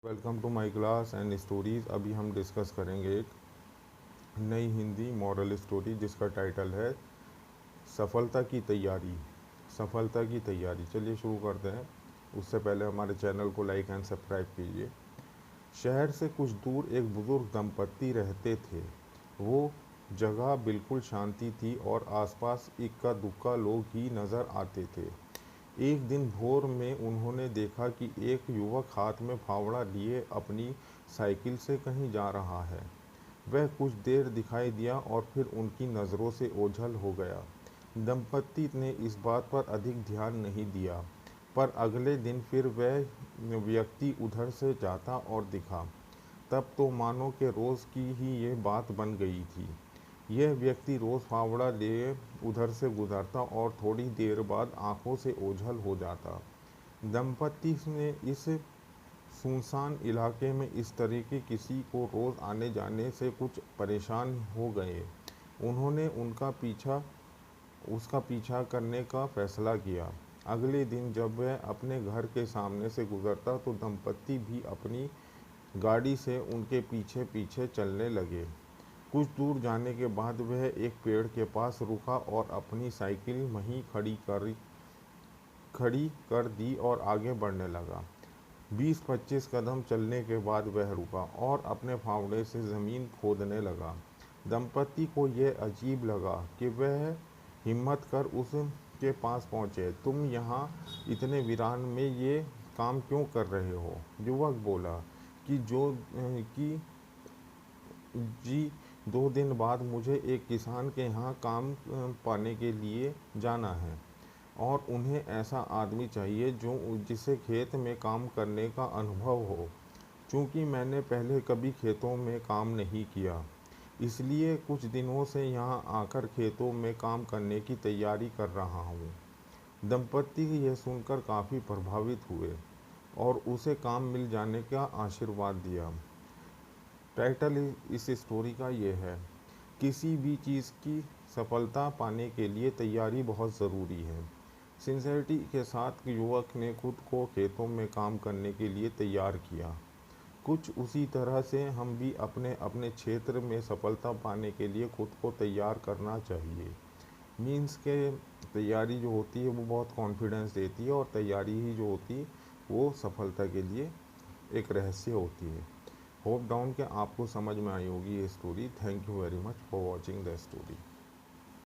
Welcome to my class and stories. अभी हम discuss करेंगे एक नई हिंदी मॉरल स्टोरी जिसका टाइटल है सफलता की तैयारी। सफलता की तैयारी। चलिए शुरू करते हैं। उससे पहले हमारे चैनल को लाइक एंड सब्सक्राइब कीजिए। शहर से कुछ दूर एक बुज़ुर्ग दंपत्ति रहते थे। वो जगह बिल्कुल शांति थी और आसपास इक्का दुक्का लोग ही नज़र आते थे। एक दिन भोर में उन्होंने देखा कि एक युवक हाथ में फावड़ा लिए अपनी साइकिल से कहीं जा रहा है। वह कुछ देर दिखाई दिया और फिर उनकी नज़रों से ओझल हो गया। दंपत्ति ने इस बात पर अधिक ध्यान नहीं दिया, पर अगले दिन फिर वह व्यक्ति उधर से जाता और दिखा। तब तो मानो के रोज़ की ही ये बात बन गई थी। यह व्यक्ति रोज़ फावड़ा लिए उधर से गुजरता और थोड़ी देर बाद आंखों से ओझल हो जाता। दंपत्ति ने इस सुनसान इलाके में इस तरह के किसी को रोज़ आने जाने से कुछ परेशान हो गए। उन्होंने उसका पीछा करने का फैसला किया। अगले दिन जब वह अपने घर के सामने से गुजरता तो दंपत्ति भी अपनी गाड़ी से उनके पीछे पीछे चलने लगे। कुछ दूर जाने के बाद वह एक पेड़ के पास रुका और अपनी साइकिल वहीं खड़ी कर दी और आगे बढ़ने लगा। 20-25 कदम चलने के बाद वह रुका और अपने फावड़े से ज़मीन खोदने लगा। दंपत्ति को यह अजीब लगा कि वह हिम्मत कर उसके पास पहुँचे। तुम यहाँ इतने वीरान में ये काम क्यों कर रहे हो? युवक बोला कि जी 2 दिन बाद मुझे एक किसान के यहाँ काम पाने के लिए जाना है और उन्हें ऐसा आदमी चाहिए जिसे खेत में काम करने का अनुभव हो। चूँकि मैंने पहले कभी खेतों में काम नहीं किया, इसलिए कुछ दिनों से यहाँ आकर खेतों में काम करने की तैयारी कर रहा हूँ। दंपत्ति यह सुनकर काफ़ी प्रभावित हुए और उसे काम मिल जाने का आशीर्वाद दिया। टाइटल इस स्टोरी का ये है, किसी भी चीज़ की सफलता पाने के लिए तैयारी बहुत ज़रूरी है। सिंसेरिटी के साथ युवक ने खुद को खेतों में काम करने के लिए तैयार किया। कुछ उसी तरह से हम भी अपने अपने क्षेत्र में सफलता पाने के लिए खुद को तैयार करना चाहिए। मीन्स के तैयारी जो होती है वो बहुत कॉन्फिडेंस देती है और तैयारी ही जो होती है वो सफलता के लिए एक रहस्य होती है। होप डाउन कि आपको समझ में आई होगी ये story. Thank you very much for watching the story.